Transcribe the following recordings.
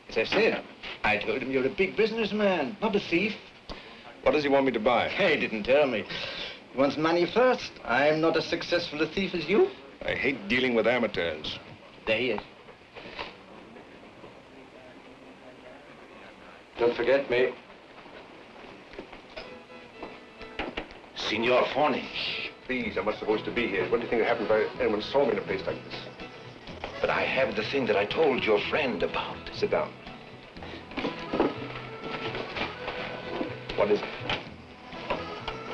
As I said, I told him you're a big businessman, not a thief. What does he want me to buy? He didn't tell me. He wants money first. I'm not as successful a thief as you. I hate dealing with amateurs. There he is. Don't forget me. Signor Forney. Please, I'm not supposed to be here. What do you think would happen if anyone saw me in a place like this? But I have the thing that I told your friend about. Sit down. What is it?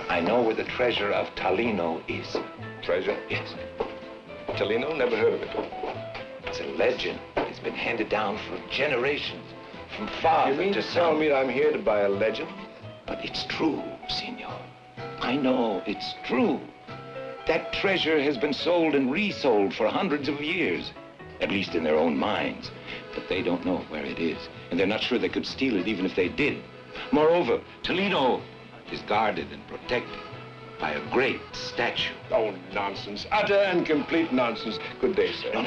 I know where the treasure of Talino is. Treasure? Yes. Talino? Never heard of it. It's a legend. It's been handed down for generations, from father You mean to to tell son. me that I'm here to buy a legend? But it's true, Signor. I know it's true. That treasure has been sold and resold for hundreds of years, at least in their own minds. But they don't know where it is, and they're not sure they could steal it even if they did. Moreover, Talino is guarded and protected by a great statue. Oh, nonsense. Utter and complete nonsense. Good day, sir. No.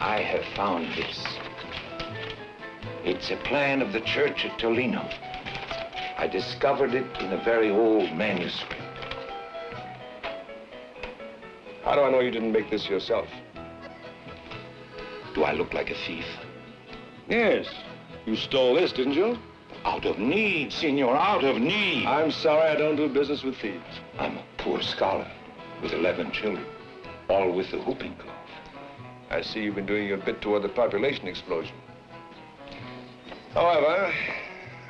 I have found this. It's a plan of the church at Tolino. I discovered it in a very old manuscript. How do I know you didn't make this yourself? Do I look like a thief? Yes. You stole this, didn't you? Out of need, Signor, out of need. I'm sorry I don't do business with thieves. I'm a poor scholar with 11 children, all with the whooping cough. I see you've been doing your bit toward the population explosion. However,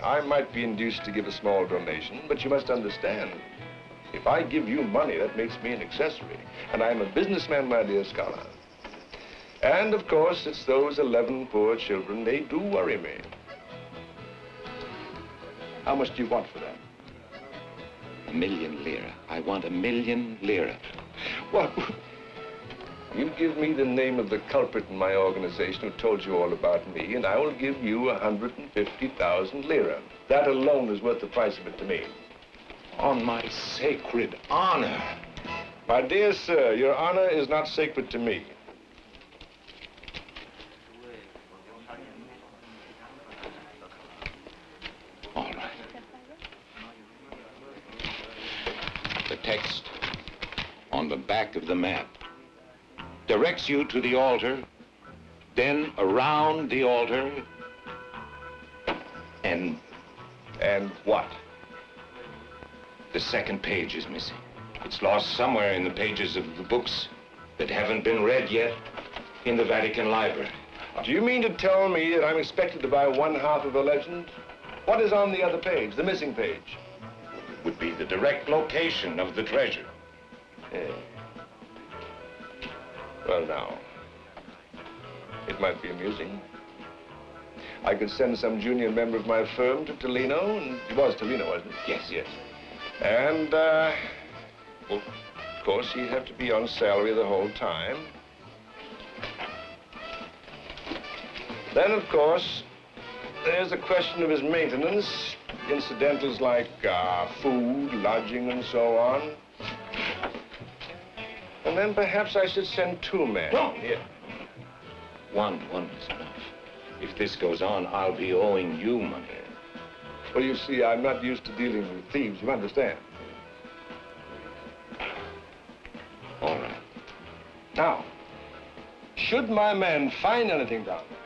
I might be induced to give a small donation, but you must understand, if I give you money, that makes me an accessory. And I'm a businessman, my dear scholar. And, of course, it's those 11 poor children. They do worry me. How much do you want for that? 1 million lira. I want 1 million lira. What? You give me the name of the culprit in my organization who told you all about me, and I will give you 150,000 lira. That alone is worth the price of it to me. On my sacred honor. My dear sir, your honor is not sacred to me. All right. The text on the back of the map directs you to the altar, then around the altar, and what? The second page is missing. It's lost somewhere in the pages of the books that haven't been read yet in the Vatican Library. Do you mean to tell me that I'm expected to buy 1/2 of a legend? What is on the other page, the missing page? It would be the direct location of the treasure. Yeah. Well, now, it might be amusing. I could send some junior member of my firm to Tolino, and it was Tolino, wasn't it? Yes, yes. And, well, of course, he'd have to be on salary the whole time. Then, of course, there's the question of his maintenance, incidentals like food, lodging, and so on. And then perhaps I should send 2 men. No. Here. One is enough. If this goes on, I'll be owing you money. Well, you see, I'm not used to dealing with thieves, you understand? All right. Now, should my man find anything down there,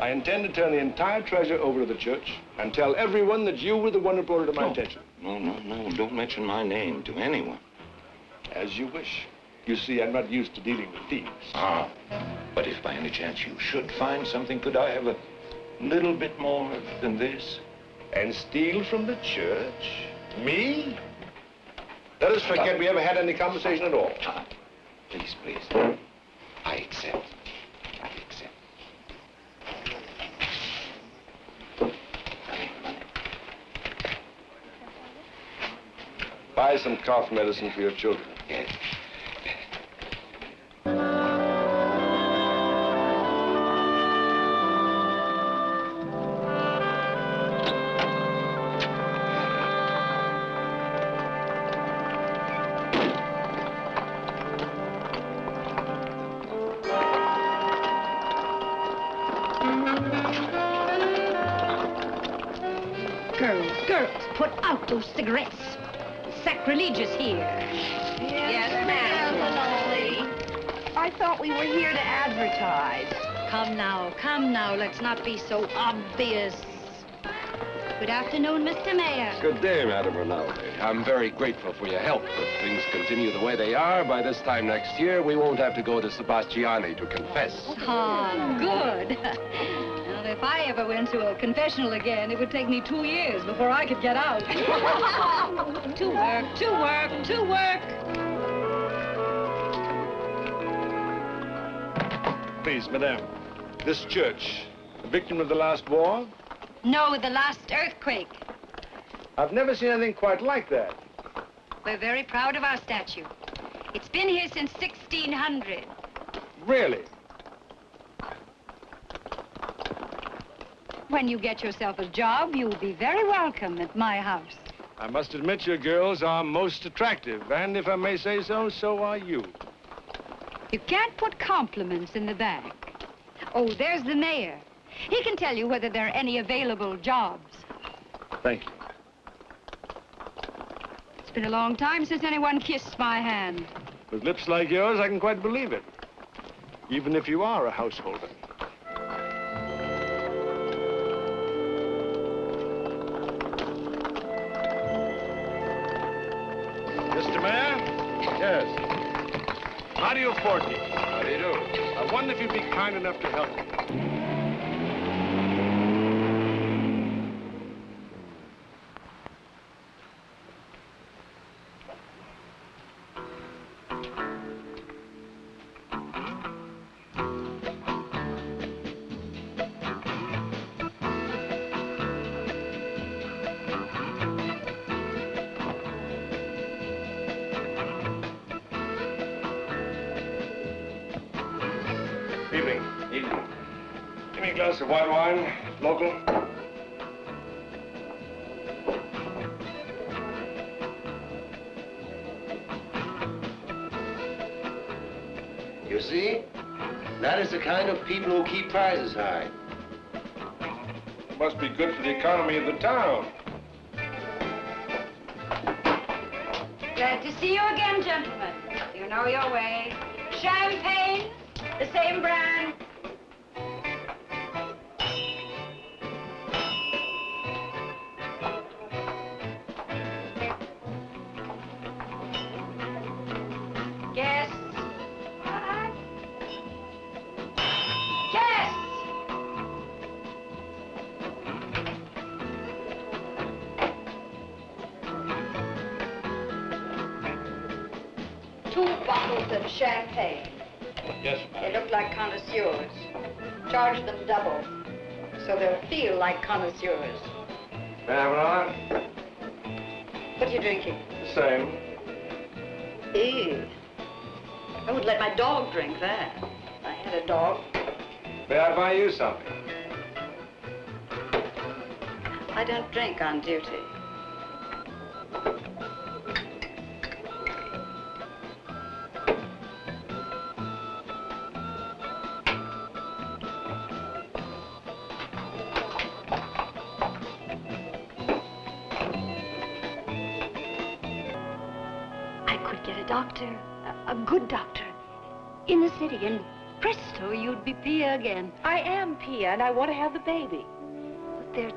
I intend to turn the entire treasure over to the church and tell everyone that you were the one who brought it to my attention. No. Don't mention my name to anyone. As you wish. You see, I'm not used to dealing with thieves. Ah, but if by any chance you should find something, could I have a little bit more than this? And steal from the church? Me? Let us forget we ever had any conversation at all. Please, please. I accept. I accept. Buy some cough medicine for your children. Yes. Girls, put out those cigarettes. Sacrilegious here. Yes, ma'am. I thought we were here to advertise. Come now, let's not be so obvious. Good afternoon, Mr. Mayor. Good day, Madam Rinaldi. I'm very grateful for your help. If things continue the way they are, by this time next year, we won't have to go to Sebastiani to confess. Oh, good. Well, if I ever went to a confessional again, it would take me 2 years before I could get out. To work, to work, to work. Please, madame. This church, a victim of the last war? No, the last earthquake. I've never seen anything quite like that. We're very proud of our statue. It's been here since 1600. Really? When you get yourself a job, you'll be very welcome at my house. I must admit your girls are most attractive, and if I may say so, so are you. You can't put compliments in the bag. Oh, there's the mayor. He can tell you whether there are any available jobs. Thank you. It's been a long time since anyone kissed my hand. With lips like yours, I can quite believe it. Even if you are a householder. Mr. Mayor? Yes. How do you afford me? How do you do? I wonder if you'd be kind enough to help me. Evening. Evening. Give me a glass of white wine, local. You see? That is the kind of people who keep prices high. It must be good for the economy of the town. Glad to see you again, gentlemen. You know your way. Champagne, the same brand. Guests. Guests. 2 bottles of champagne. Yes, They look like connoisseurs. Charge them double, so they'll feel like connoisseurs. May I have another? What are you drinking? The same. Ew. I would let my dog drink that. If I had a dog. May I buy you something? I don't drink on duty. I could get a doctor, a good doctor, in the city, and presto, you'd be Pia again. I am Pia, and I want to have the baby. But they're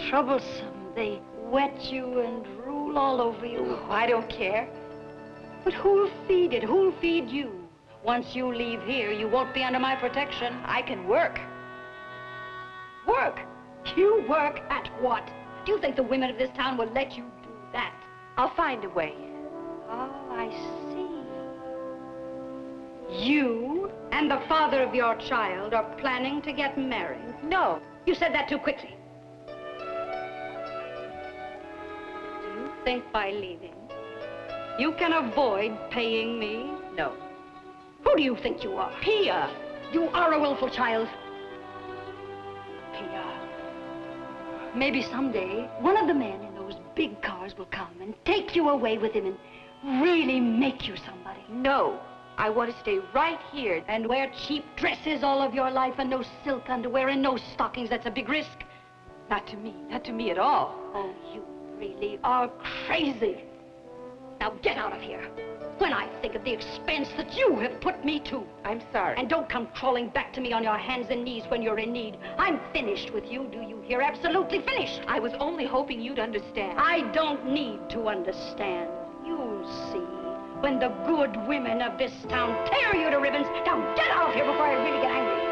troublesome. They wet you and drool all over you. Oh, I don't care. But who'll feed it? Who'll feed you? Once you leave here, you won't be under my protection. I can work. Work? You work at what? Do you think the women of this town will let you do that? I'll find a way. Oh, I see. You and the father of your child are planning to get married. No. You said that too quickly. Do you think by leaving, you can avoid paying me? No. Who do you think you are? Pia! You are a willful child. Pia. Maybe someday, one of the men in those big cars will come and take you away with him and really make you somebody. No. I want to stay right here. And wear cheap dresses all of your life and no silk underwear and no stockings. That's a big risk. Not to me. Not to me at all. Oh, you really are crazy. Now get out of here. When I think of the expense that you have put me to. I'm sorry. And don't come crawling back to me on your hands and knees when you're in need. I'm finished with you, do you hear? Absolutely finished. I was only hoping you'd understand. I don't need to understand. You'll see. When the good women of this town tear you to ribbons. Now get out of here before I really get angry.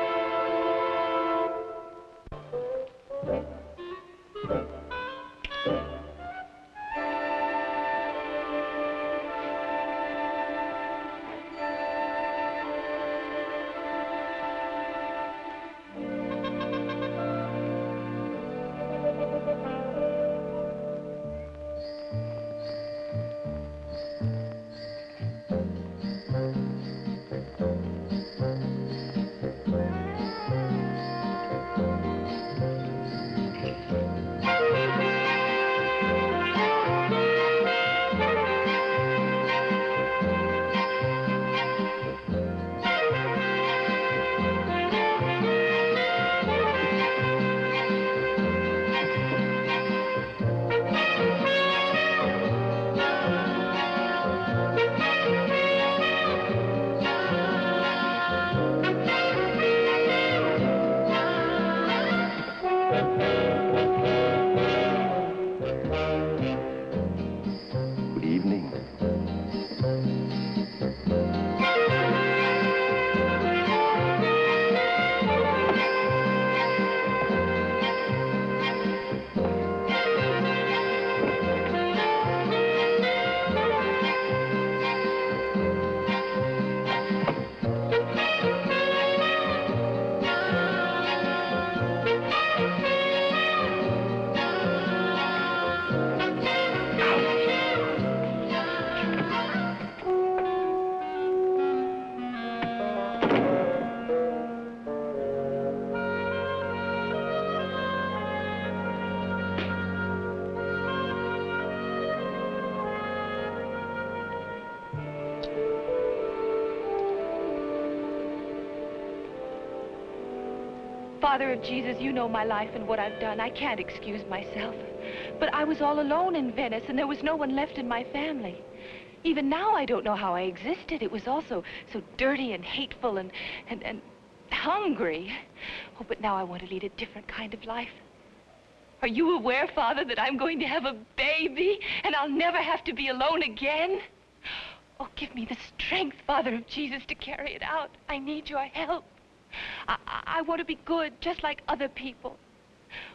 Father of Jesus, you know my life and what I've done. I can't excuse myself. But I was all alone in Venice, and there was no one left in my family. Even now, I don't know how I existed. It was all so dirty and hateful and hungry. Oh, but now I want to lead a different kind of life. Are you aware, Father, that I'm going to have a baby, and I'll never have to be alone again? Oh, give me the strength, Father of Jesus, to carry it out. I need your help. I want to be good, just like other people.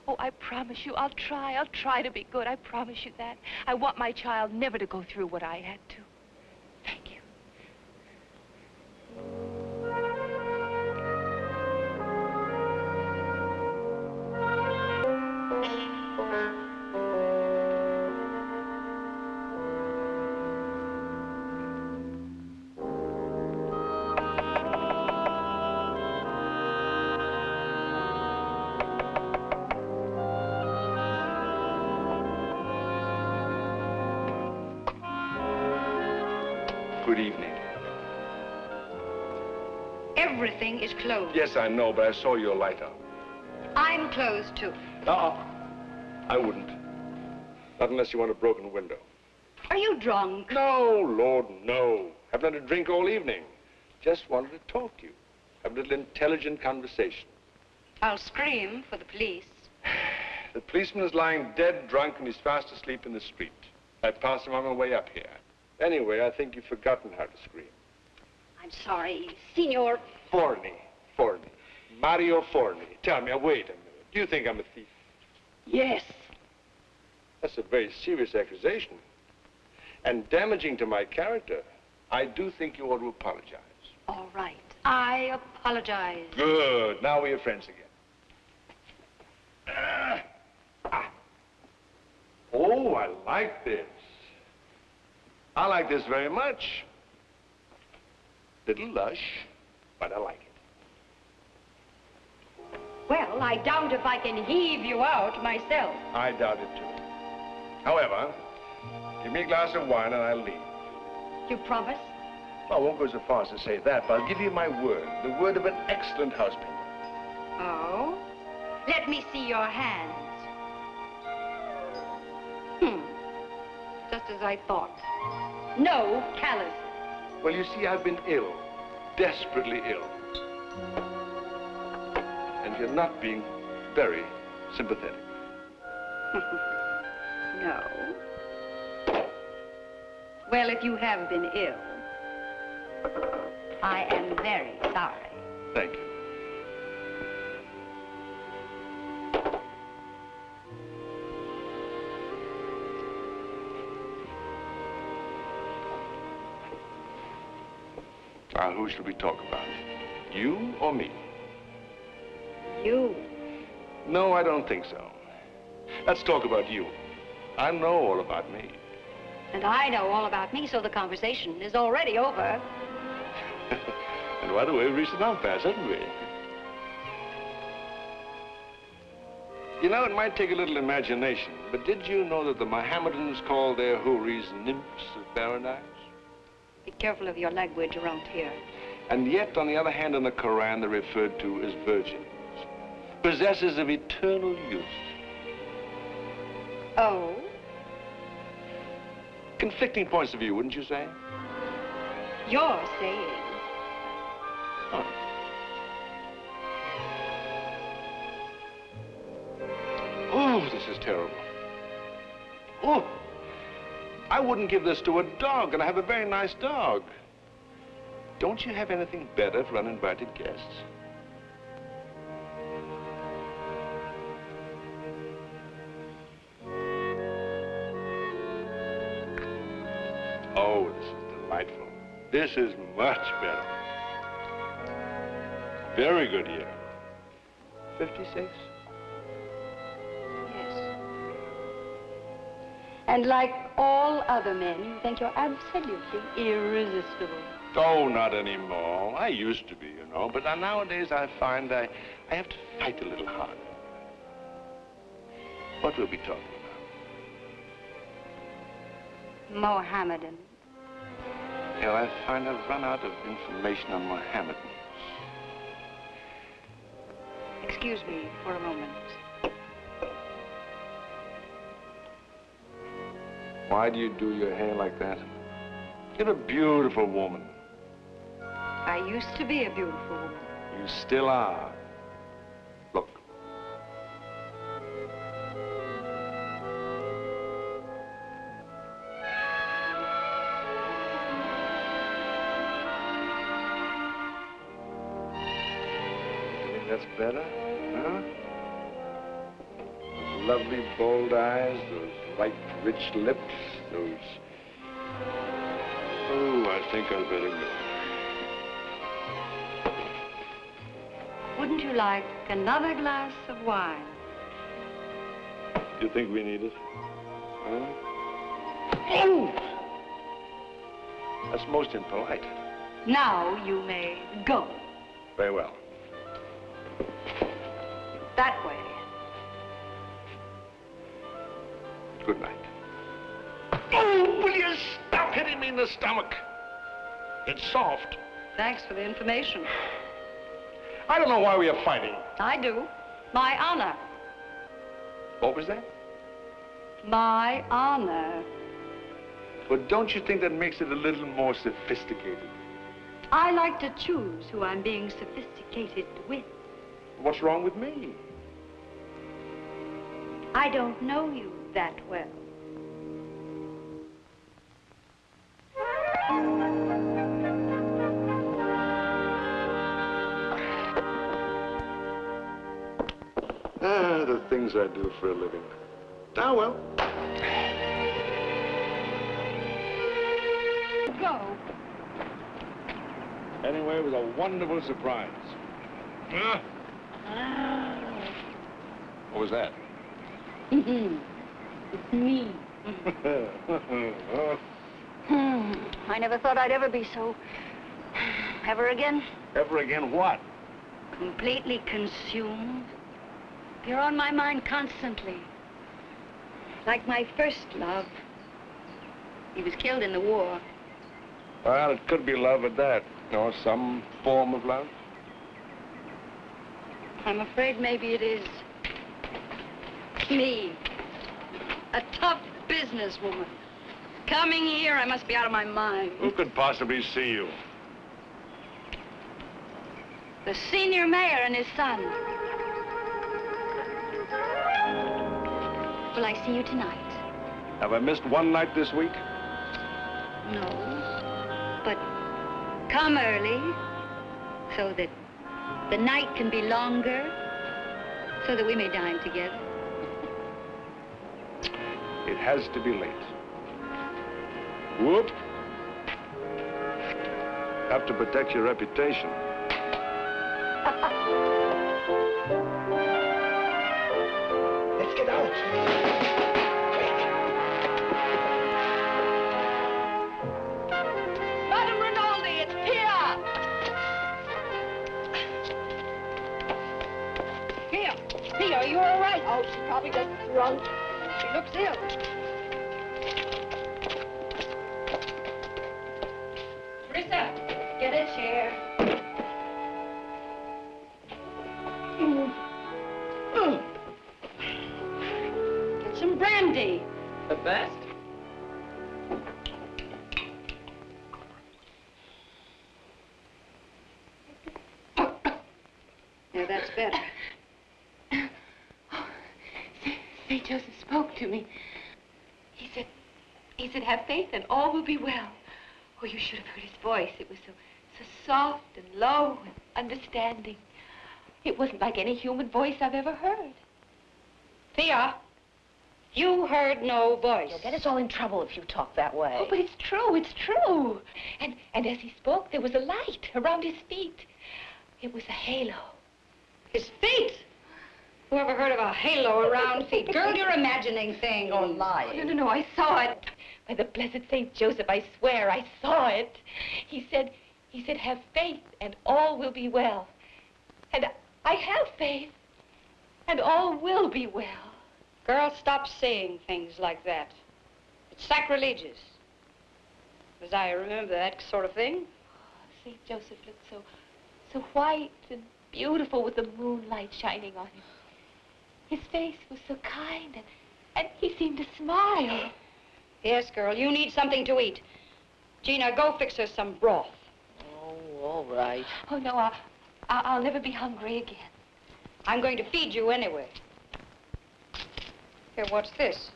Oh, I promise you, I'll try to be good. I promise you that. I want my child never to go through what I had to. Thank you. Good evening. Everything is closed. Yes, I know, but I saw your light up. I'm closed, too. I wouldn't. Not unless you want a broken window. Are you drunk? No, Lord, no. Haven't had a drink all evening. Just wanted to talk to you. Have a little intelligent conversation. I'll scream for the police. The policeman is lying dead drunk and he's fast asleep in the street. I passed him on my way up here. Anyway, I think you've forgotten how to scream. I'm sorry, Signor. Forni. Mario Forni. Tell me, wait a minute. Do you think I'm a thief? Yes. That's a very serious accusation. And damaging to my character. I do think you ought to apologize. All right. I apologize. Good. Now we're friends again. Oh, I like this. I like this very much. Little lush, but I like it. Well, I doubt if I can heave you out myself. I doubt it, too. However, give me a glass of wine and I'll leave. You promise? Well, I won't go so far as to say that, but I'll give you my word, the word of an excellent housekeeper. Oh? Let me see your hands. Just as I thought. No calluses. Well, you see, I've been ill, desperately ill. And you're not being very sympathetic. No. Well, if you have been ill, I am very sorry. Thank you. Now, who shall we talk about? You or me? You. No, I don't think so. Let's talk about you. I know all about me. And I know all about me, so the conversation is already over. And by the way, we've reached an impasse, haven't we? You know, it might take a little imagination, but did you know that the Mohammedans call their houris nymphs of paradise? Be careful of your language around here. And yet, on the other hand, in the Quran, they're referred to as virgins, possessors of eternal youth. Oh? Conflicting points of view, wouldn't you say? You're saying. Huh. Oh, this is terrible. Oh, I wouldn't give this to a dog, and I have a very nice dog. Don't you have anything better for uninvited guests? Oh, this is delightful. This is much better. Very good year. 56? Yes. And like all other men, you think you're absolutely irresistible. Oh, not anymore. I used to be, you know, but nowadays I find I have to fight a little harder. What will we talk about? Mohammedan. Yeah, I find I've run out of information on Mohammedans. Excuse me for a moment. Why do you do your hair like that? You're a beautiful woman. I used to be a beautiful woman. You still are. Look. You think that's better? Huh? Those lovely bold eyes, those light, rich lips, those... Oh, I think I'd better go. Wouldn't you like another glass of wine? You think we need it? Huh? Oh! That's most impolite. Now you may go. Very well. That way. Good night. Oh, will you stop hitting me in the stomach? It's soft. Thanks for the information. I don't know why we are fighting. I do. My honor. What was that? My honor. But don't you think that makes it a little more sophisticated? I like to choose who I'm being sophisticated with. What's wrong with me? I don't know you that well. The things I do for a living. Ah, well. Go. Anyway, it was a wonderful surprise. What was that? It's me. I never thought I'd ever be so... Ever again? Ever again what? Completely consumed. You're on my mind constantly. Like my first love. He was killed in the war. Well, it could be love at that. Or some form of love. I'm afraid maybe it is. Me. A tough businesswoman. Coming here, I must be out of my mind. Who could possibly see you? The senior mayor and his son. Will I see you tonight? Have I missed one night this week? No. But come early, so that the night can be longer, so that we may dine together. It has to be late. Whoop. Have to protect your reputation. Let's get out. Madam Rinaldi, it's Pia! Pia, are you all right? Oh, she probably just drunk. She looks ill. Teresa, get a chair. Get some brandy. The best? Yeah, that's better. St. Joseph spoke to me. He said, have faith and all will be well. Oh, you should have heard his voice. It was so soft and low and understanding. It wasn't like any human voice I've ever heard. Thea, you heard no voice. You'll get us all in trouble if you talk that way. Oh, but it's true, it's true. And as he spoke, there was a light around his feet. It was a halo. His feet? Who ever heard of a halo around feet? Girl, you're imagining things. You're lying. No, I saw it. By the blessed St. Joseph, I swear, I saw it. He said, have faith and all will be well. And I have faith and all will be well. Girl, stop saying things like that. It's sacrilegious. As I remember that sort of thing. St. Joseph looked so white and beautiful with the moonlight shining on him. His face was so kind and he seemed to smile. Yes, girl, you need something to eat. Gina, go fix her some broth. Oh, all right. Oh, no, I'll never be hungry again. I'm going to feed you anyway. Here, what's this?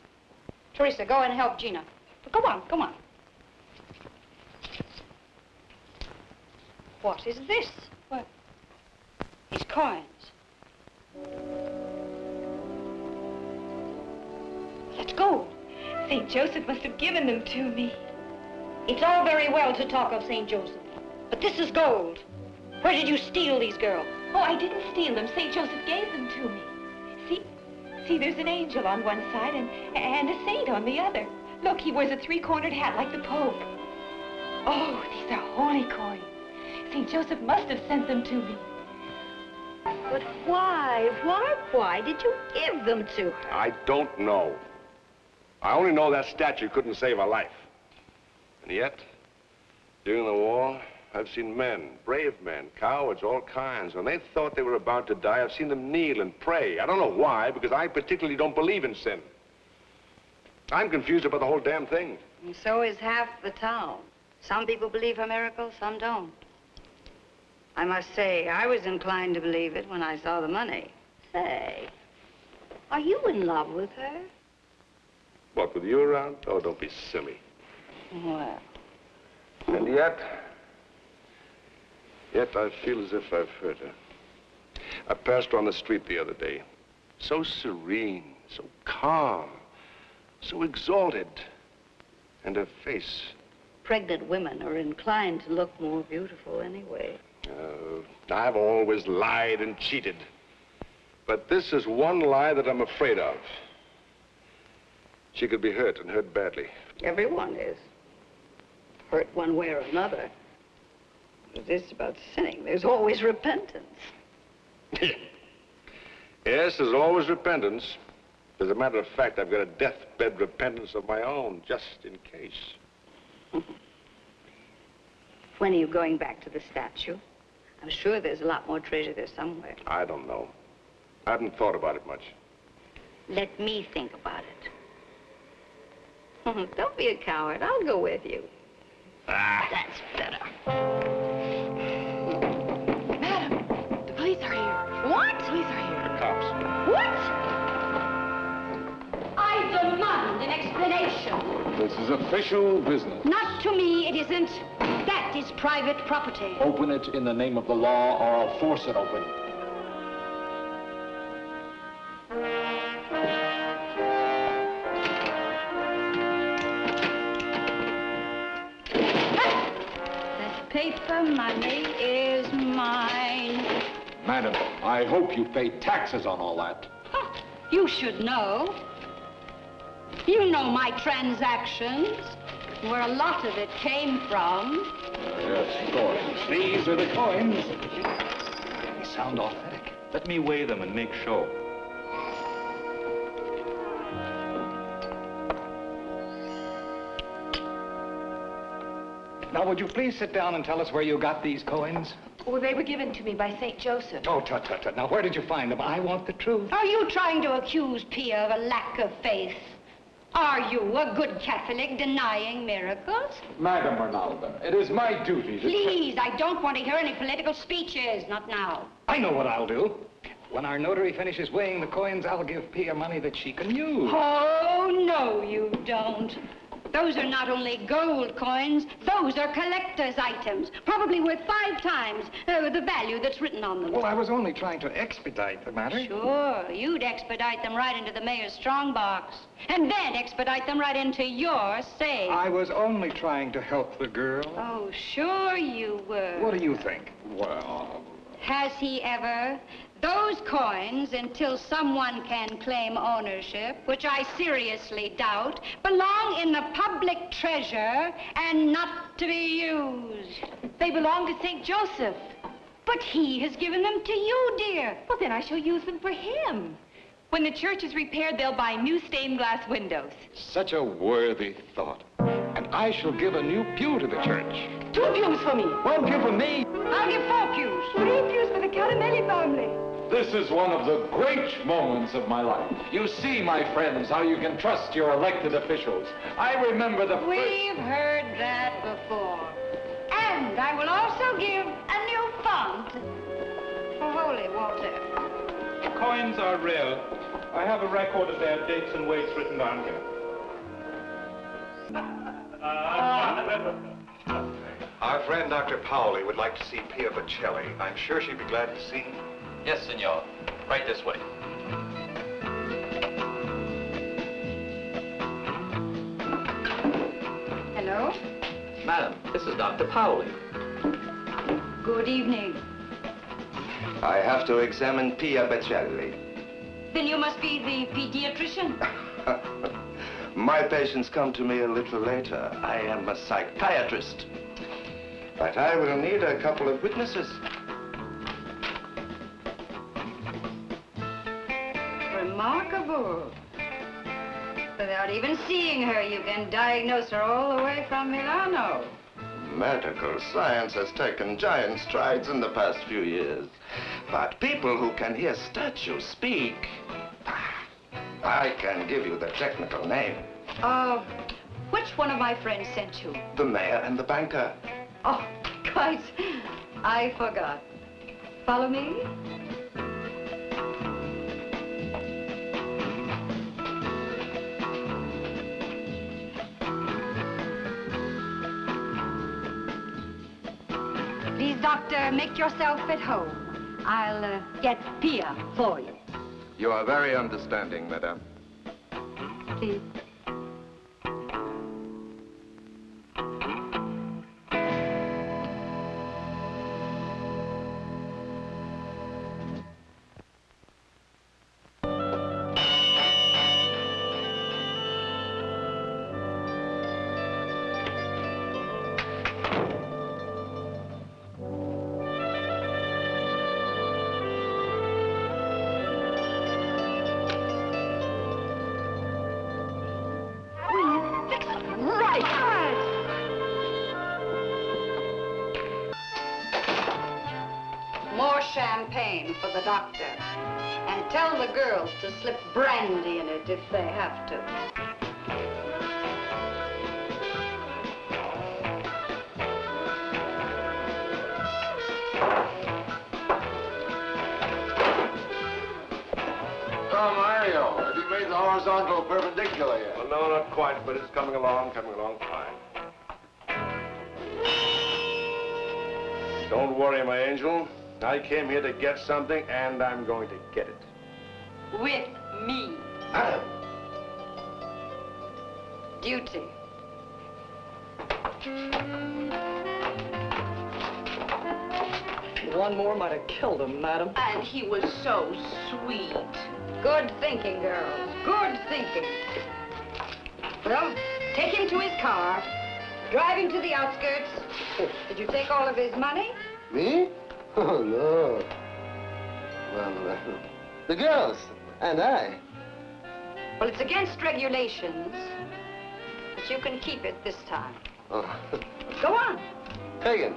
Teresa, go and help Gina. But go on, come on. What is this? What? These coins. Let's go. St. Joseph must have given them to me. It's all very well to talk of St. Joseph, but this is gold. Where did you steal these, girl? Oh, I didn't steal them. St. Joseph gave them to me. See, there's an angel on one side and a saint on the other. Look, he wears a three-cornered hat like the Pope. Oh, these are holy coins. St. Joseph must have sent them to me. But why did you give them to her? I don't know. I only know that statue couldn't save a life. And yet, during the war, I've seen men, brave men, cowards, all kinds. When they thought they were about to die, I've seen them kneel and pray. I don't know why, because I particularly don't believe in sin. I'm confused about the whole damn thing. And so is half the town. Some people believe her miracles, some don't. I must say, I was inclined to believe it when I saw the money. Say, are you in love with her? What, with you around? Oh, don't be silly. Well. And yet I feel as if I've hurt her. I passed her on the street the other day. So serene, so calm, so exalted. And her face, pregnant women are inclined to look more beautiful anyway. I've always lied and cheated. But this is one lie that I'm afraid of. She could be hurt, and hurt badly. Everyone is. Hurt one way or another. But this about sinning, there's always repentance. Yes, there's always repentance. As a matter of fact, I've got a deathbed repentance of my own, just in case. When are you going back to the statue? I'm sure there's a lot more treasure there somewhere. I don't know. I haven't thought about it much. Let me think about it. Don't be a coward. I'll go with you. That's better. Madam, the police are here. What? The police are here. The cops. What? I demand an explanation. This is official business. Not to me, it isn't. That is private property. Open it in the name of the law, or I'll force it open. That paper money is mine. Madam, I hope you pay taxes on all that. You should know. You know my transactions, where a lot of it came from. Yes, coins. These are the coins. They sound authentic. Let me weigh them and make show. Now, would you please sit down and tell us where you got these coins? Oh, they were given to me by St. Joseph. Oh, tut, tut, tut. Now, where did you find them? I want the truth. Are you trying to accuse Pia of a lack of faith? Are you a good Catholic denying miracles? Madam Rinaldi, it is my duty to... Please, I don't want to hear any political speeches. Not now. I know what I'll do. When our notary finishes weighing the coins, I'll give Pia money that she can use. Oh, no, you don't. Those are not only gold coins, those are collector's items, probably worth 5 times the value that's written on them. Well, I was only trying to expedite the matter. Sure, you'd expedite them right into the mayor's strongbox, and then expedite them right into your safe. I was only trying to help the girl. Oh, sure you were. What do you think? Well... Has he ever? Those coins, until someone can claim ownership, which I seriously doubt, belong in the public treasure and not to be used. They belong to St. Joseph. But he has given them to you, dear. Well, then I shall use them for him. When the church is repaired, they'll buy new stained glass windows. Such a worthy thought. And I shall give a new pew to the church. 2 pews for me. 1 pew for me. I'll give 4 pews. 3 pews for the Caramelli family. This is one of the great moments of my life. You see, my friends, how you can trust your elected officials. I remember the first... We've heard that before. And I will also give a new font for Holy Water. The coins are real. I have a record of their dates and weights written down here. Our friend Dr. Paoli would like to see Pia Bocelli. I'm sure she'd be glad to see you. Yes, senor. Right this way. Hello? Madam, this is Dr. Paoli. Good evening. I have to examine Pia Bocelli. Then you must be the pediatrician. My patients come to me a little later. I am a psychiatrist. But I will need a couple of witnesses. Remarkable. Without even seeing her, you can diagnose her all the way from Milano. Medical science has taken giant strides in the past few years. But people who can hear statues speak, I can give you the technical name. Which one of my friends sent you? The mayor and the banker. Oh, quite. I forgot. Follow me? Please, doctor, make yourself at home. I'll get Pia for you. You are very understanding, madame. Please. more champagne for the doctor. And tell the girls to slip brandy in it if they have to. Oh, Mario, have you made the horizontal perpendicular yet? Well, no, not quite, but it's coming along fine. Don't worry, my angel. I came here to get something, and I'm going to get it. With me. Adam. Duty. One more might have killed him, madam. And he was so sweet. Good thinking, girls. Good thinking. Well, take him to his car. Drive him to the outskirts. Did you take all of his money? Me? Oh, no. Well, the girls and I. Well, it's against regulations, but you can keep it this time. Oh. Go on. Hagen.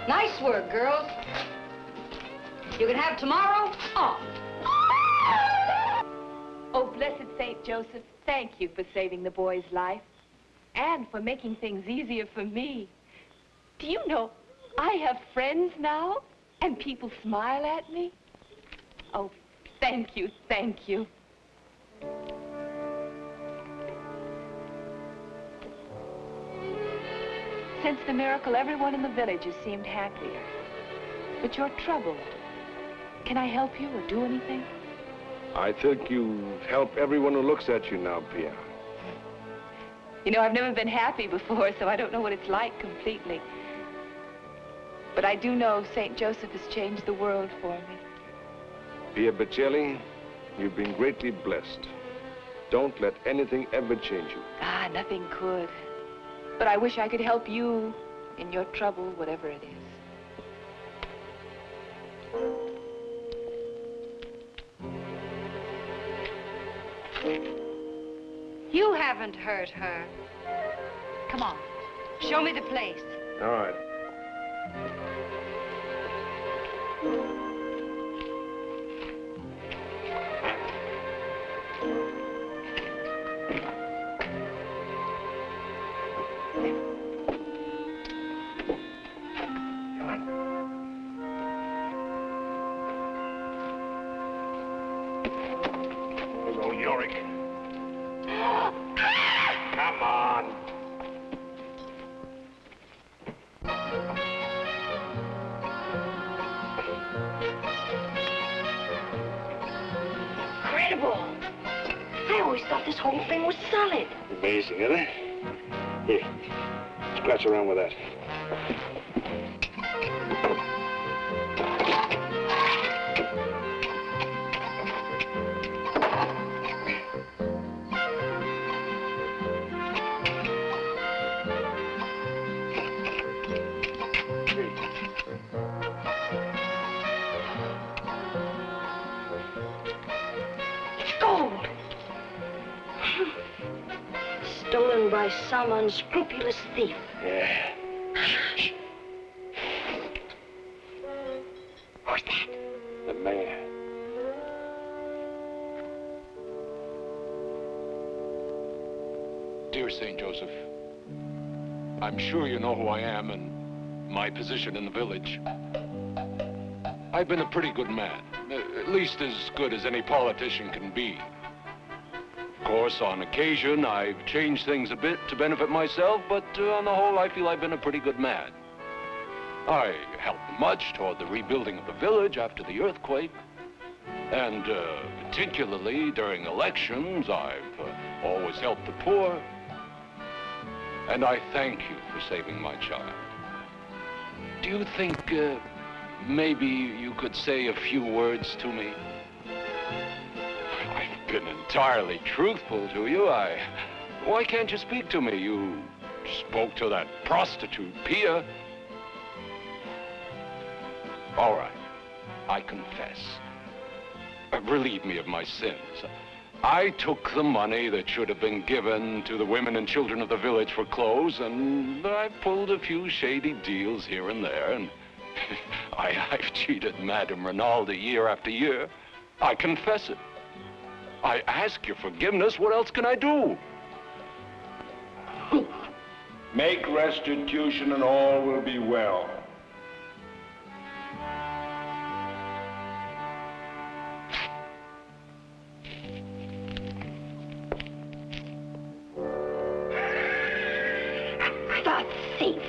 Nice work, girls. You can have tomorrow off. Oh, blessed Saint Joseph, thank you for saving the boy's life and for making things easier for me. Do you know, I have friends now and people smile at me? Oh, thank you, thank you. Since the miracle, everyone in the village has seemed happier. But you're troubled. Can I help you or do anything? I think you help everyone who looks at you now, Pia. You know, I've never been happy before, so I don't know what it's like completely. But I do know St. Joseph has changed the world for me. Pia Bocelli, you've been greatly blessed. Don't let anything ever change you. Ah, nothing could. But I wish I could help you in your trouble, whatever it is. You haven't hurt her. Come on. Show me the place. All right. Come on. Incredible. I always thought this whole thing was solid. Amazing, isn't it? Here, scratch around with that. Gold. Stolen by some unscrupulous thief. Yeah. Who's that? The mayor. Dear St. Joseph, I'm sure you know who I am and my position in the village. I've been a pretty good man, at least as good as any politician can be. Of course, on occasion, I've changed things a bit to benefit myself, but on the whole, I feel I've been a pretty good man. I helped much toward the rebuilding of the village after the earthquake. And particularly during elections, I've always helped the poor. And I thank you for saving my child. Do you think maybe you could say a few words to me? I've been entirely truthful to you. Why can't you speak to me? You spoke to that prostitute, Pia. All right, I confess. Relieve me of my sins. I took the money that should have been given to the women and children of the village for clothes, and I pulled a few shady deals here and there, and I've cheated Madame Rinaldi year after year. I confess it. I ask your forgiveness. What else can I do? Make restitution and all will be well. The thief.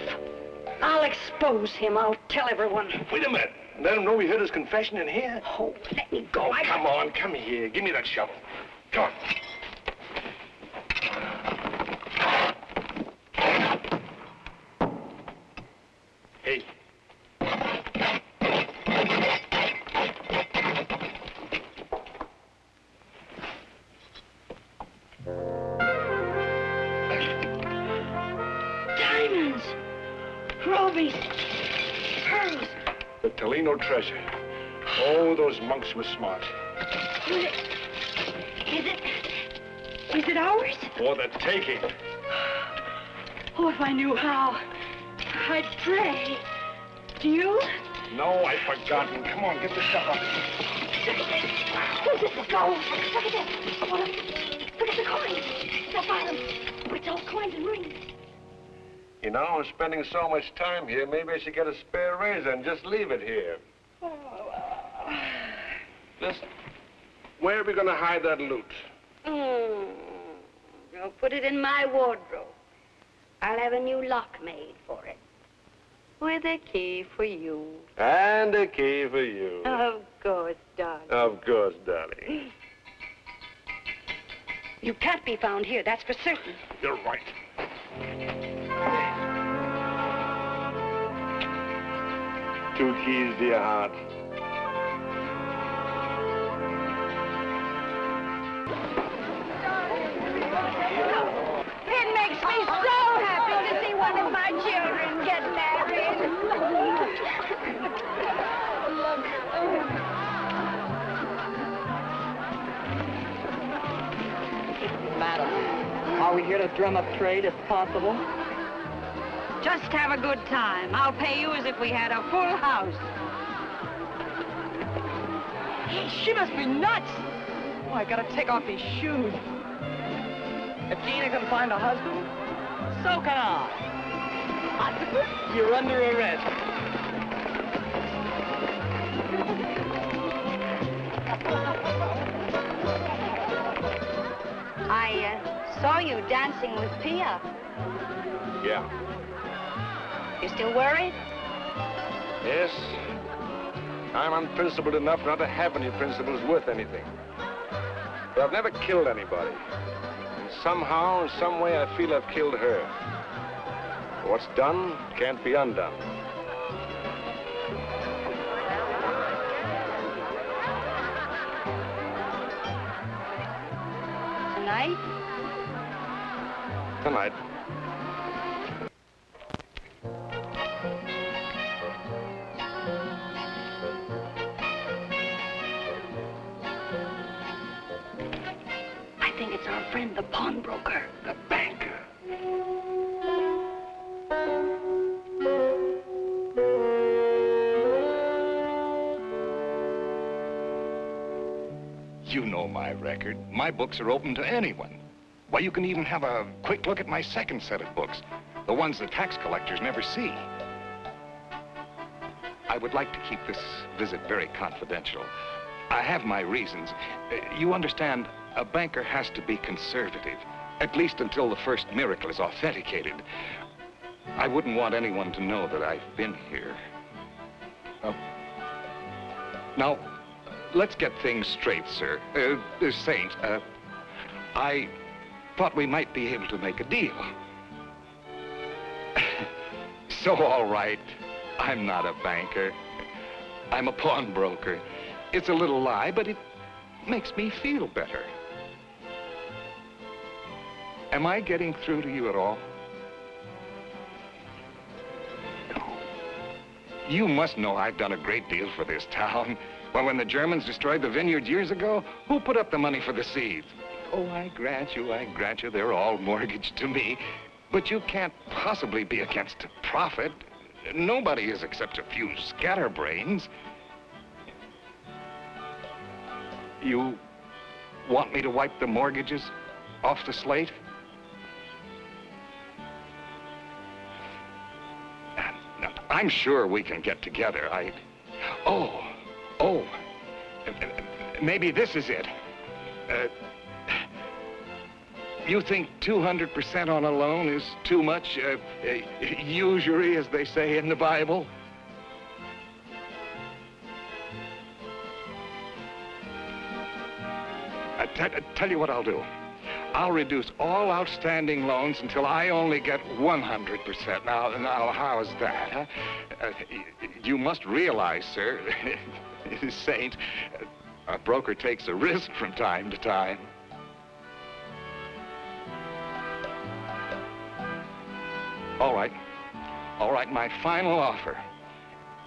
I'll expose him. I'll tell everyone. Wait a minute. Let him know we heard his confession in here. Oh, let me go. Oh, come on. Come here. Give me that shovel. Come on. Hey. Diamonds. Rubies. Pearls. The Toledo treasure. Oh, those monks were smart. Is it ours? For the taking. Oh, if I knew how. I'd pray. Do you? No, I've forgotten. Come on, get the stuff up. Where's this go? Look at this. Oh, look at the coins. The bottom. It's all coins and rings. You know, I'm spending so much time here, maybe I should get a spare razor and just leave it here. Listen, where are we going to hide that loot? I'll put it in my wardrobe. I'll have a new lock made for it. With a key for you. And a key for you. Of course, darling. Of course, darling. You can't be found here, that's for certain. You're right. Two keys, dear heart. It makes me so happy to see one of my children get married. Madam, are we here to drum up trade if possible? Just have a good time. I'll pay you as if we had a full house. She must be nuts. Oh, I gotta take off these shoes. If Gina can find a husband, so can I. You're under arrest. I saw you dancing with Pia. Yeah. You still worried? Yes. I'm unprincipled enough not to have any principles worth anything. But I've never killed anybody. And somehow, some way, I feel I've killed her. What's done can't be undone. Tonight? Tonight. I think it's our friend, the pawnbroker. The banker. You know my record. My books are open to anyone. Why, you can even have a quick look at my second set of books, the ones the tax collectors never see. I would like to keep this visit very confidential. I have my reasons. You understand, a banker has to be conservative, at least until the first miracle is authenticated. I wouldn't want anyone to know that I've been here. Now, let's get things straight, sir. Saint, I thought we might be able to make a deal. So, all right, I'm not a banker. I'm a pawnbroker. It's a little lie, but it makes me feel better. Am I getting through to you at all? No. You must know I've done a great deal for this town. Well, when the Germans destroyed the vineyards years ago, who put up the money for the seeds? Oh, I grant you, they're all mortgaged to me. But you can't possibly be against a profit. Nobody is except a few scatterbrains. You want me to wipe the mortgages off the slate? I'm sure we can get together. Maybe this is it. You think 200% on a loan is too much usury, as they say in the Bible? I tell you what I'll do. I'll reduce all outstanding loans until I only get 100%. Now, how's that, huh? You must realize, sir, Saint, a broker takes a risk from time to time. All right, my final offer.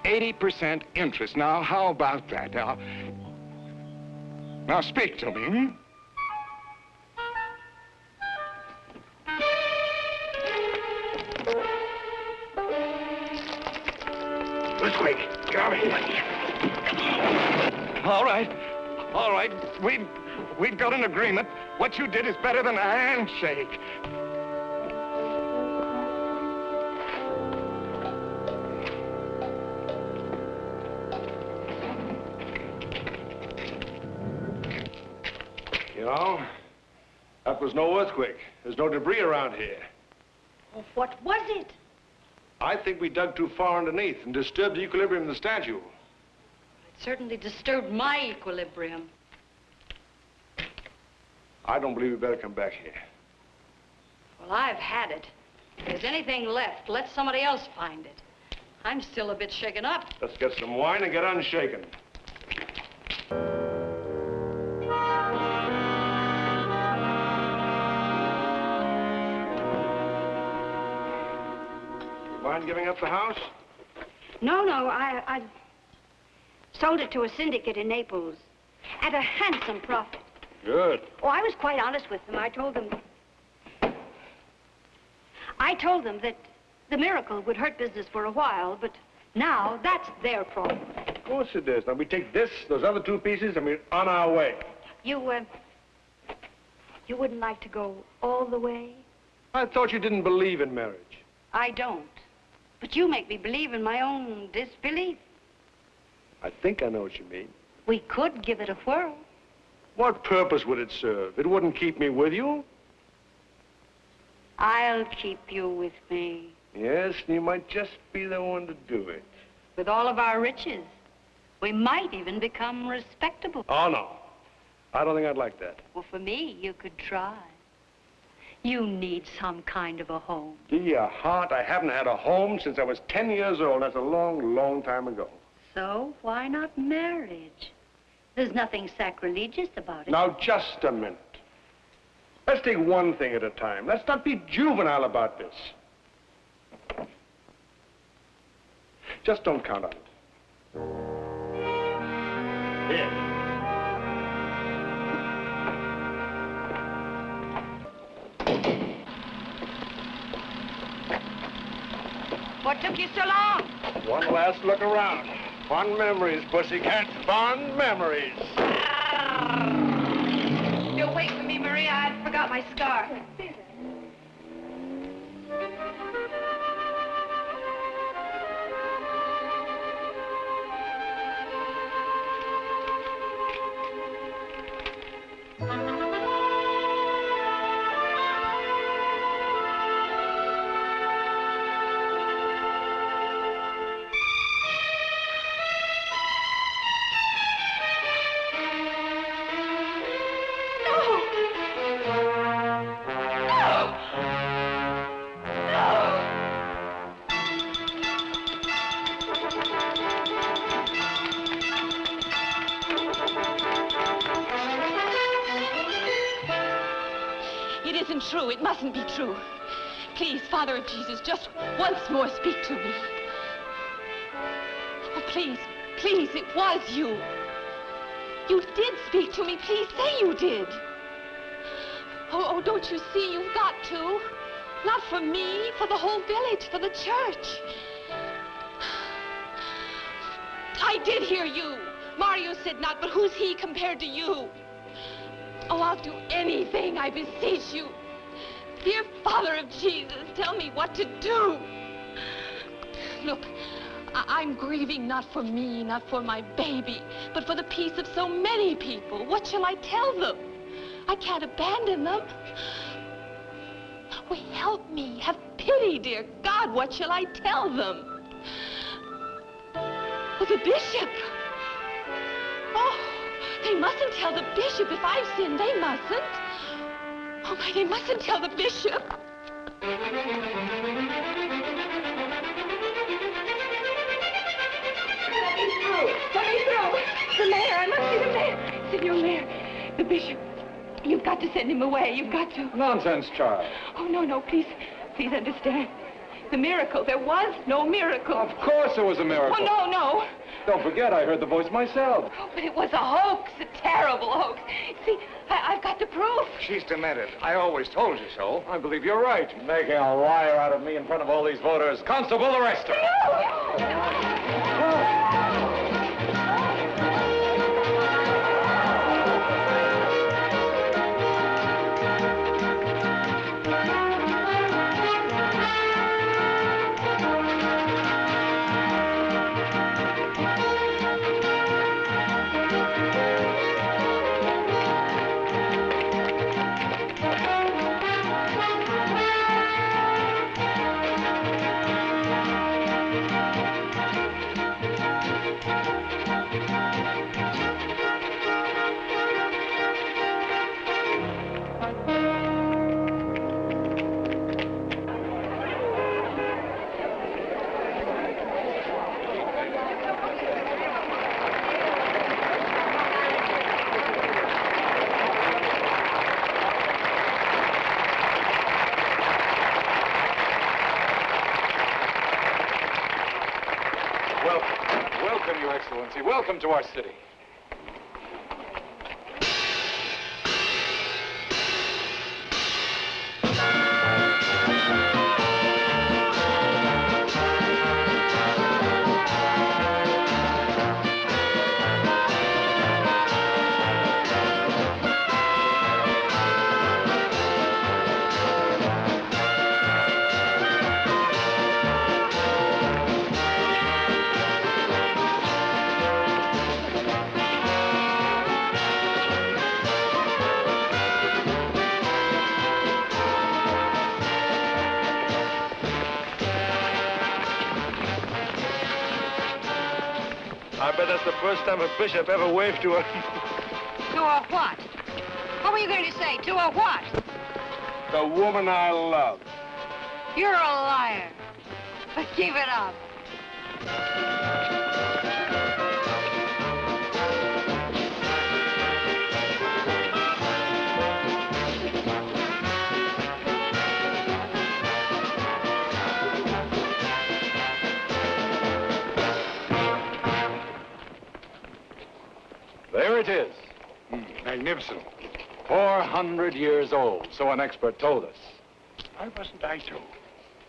80% interest. Now, how about that? Now speak to me, hmm? Quick, come here. All right. We've got an agreement. What you did is better than a handshake. You know, that was no earthquake. There's no debris around here. Oh, what was it? I think we dug too far underneath and disturbed the equilibrium of the statue. It certainly disturbed my equilibrium. I don't believe we better come back here. Well, I've had it. If there's anything left, let somebody else find it. I'm still a bit shaken up. Let's get some wine and get unshaken. Mind giving up the house? No, I sold it to a syndicate in Naples at a handsome profit. Good. Oh, I was quite honest with them. I told them that the miracle would hurt business for a while, but now that's their problem. Of course it is. Now we take this, those other two pieces, and we're on our way. You wouldn't like to go all the way? I thought you didn't believe in marriage. I don't. But you make me believe in my own disbelief. I think I know what you mean. We could give it a whirl. What purpose would it serve? It wouldn't keep me with you? I'll keep you with me. Yes, and you might just be the one to do it. With all of our riches, we might even become respectable. Oh, no. I don't think I'd like that. Well, for me, you could try. You need some kind of a home. Dear heart, I haven't had a home since I was 10 years old. That's a long, long time ago. So, why not marriage? There's nothing sacrilegious about it. Now, just a minute. Let's take one thing at a time. Let's not be juvenile about this. Just don't count on it. Here. What took you so long? One last look around. Fond memories, pussycat. Fond memories. You'll wait for me, Maria. I forgot my scarf. True. It mustn't be true. Please, Father of Jesus, just once more speak to me. Oh, please, it was you. You did speak to me. Please say you did. Oh, don't you see? You've got to. Not for me, for the whole village, for the church. I did hear you. Mario said not, but who's he compared to you? Oh, I'll do anything, I beseech you. Dear Father of Jesus, tell me what to do. Look, I'm grieving not for me, not for my baby, but for the peace of so many people. What shall I tell them? I can't abandon them. Oh, help me. Have pity, dear God. What shall I tell them? Oh, the bishop. Oh, they mustn't tell the bishop if I've sinned. They mustn't. Oh, my, they mustn't tell the bishop. Let me through. Let me through. The mayor. I must see the mayor. Senor Mayor, the bishop. You've got to send him away. You've got to. Nonsense, child. Oh, no, please understand. The miracle. There was no miracle. Of course there was a miracle. Oh, no. Don't forget, I heard the voice myself. Oh, but it was a hoax, a terrible hoax. See, I've got the proof. She's demented. I always told you so. I believe you're right. Making a liar out of me in front of all these voters. Constable, arrest her. Welcome, Your Excellency. Welcome to our city. I bet that's the first time a bishop ever waved to her. To a what? What were you going to say? To a what? The woman I love. You're a liar. But give it up. There it is. Magnificent. 400 years old, so an expert told us. Why wasn't I told?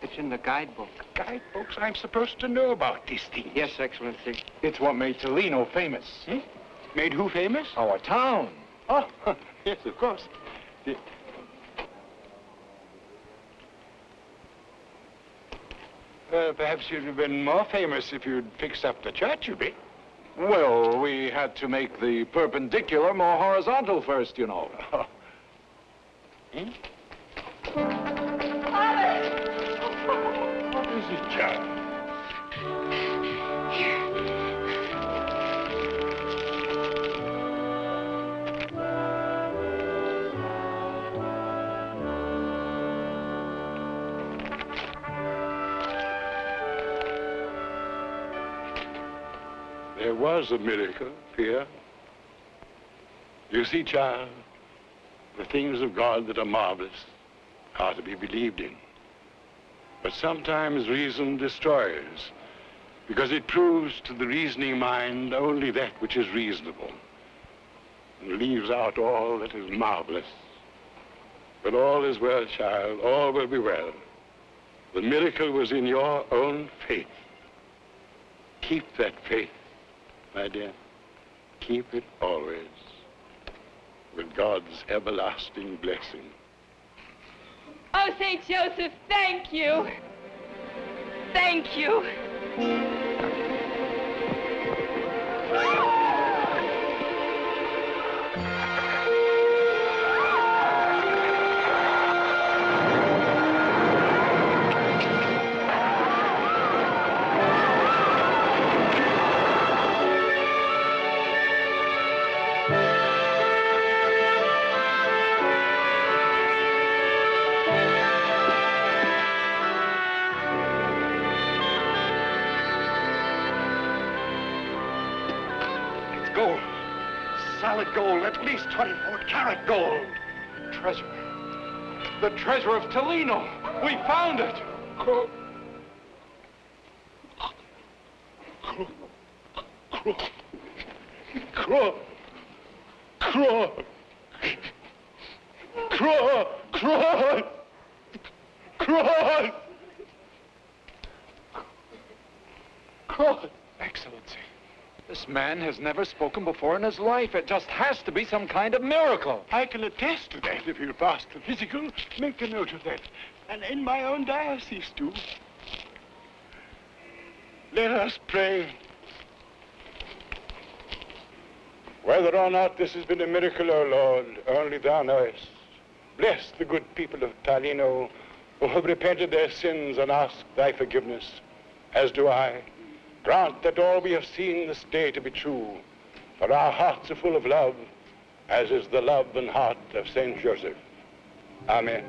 It's in the guidebook. Guidebooks? I'm supposed to know about these things. Yes, Excellency. It's what made Toledo famous. Made who famous? Our town. Oh, yes, of course. Perhaps you'd have been more famous if you'd fixed up the church a bit. Well, we had to make the perpendicular more horizontal first, you know. What is it, child? There was a miracle here. You see, child, the things of God that are marvelous are to be believed in. But sometimes reason destroys, because it proves to the reasoning mind only that which is reasonable, and leaves out all that is marvelous. But all is well, child. All will be well. The miracle was in your own faith. Keep that faith, my dear. Keep it always. With God's everlasting blessing. Oh, St. Joseph, thank you. Thank you. Gold. Solid gold, at least 24-karat gold. Treasure. The treasure of Tolino. We found it. Excellency, this man has never spoken before in his life. It just has to be some kind of miracle. I can attest to that if you'll pass the physical. Make a note of that. And in my own diocese, too. Let us pray. Whether or not this has been a miracle, O Lord, only thou knowest. Bless the good people of Tolino who have repented their sins and asked thy forgiveness, as do I. Grant that all we have seen this day to be true, for our hearts are full of love, as is the love and heart of St. Joseph. Amen.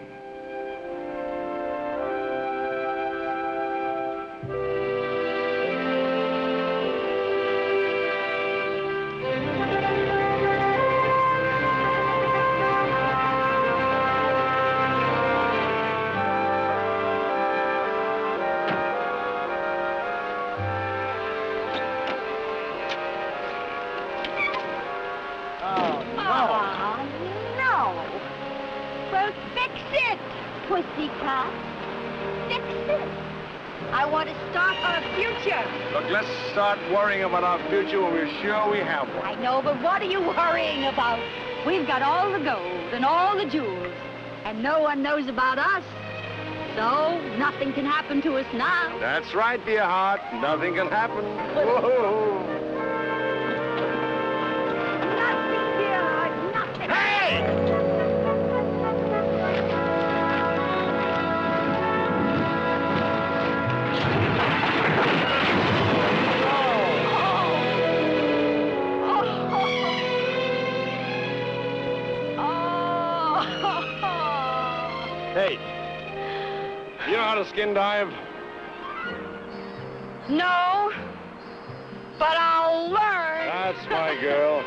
Pussycat. Fix it. I want to start our future. Look, let's start worrying about our future when we're sure we have one. I know, but what are you worrying about? We've got all the gold and all the jewels, and no one knows about us. So, nothing can happen to us now. That's right, dear heart. Nothing can happen. Whoa. Nothing, dear heart, nothing. Hey! Hey, you know how to skin dive? No, but I'll learn. That's my girl.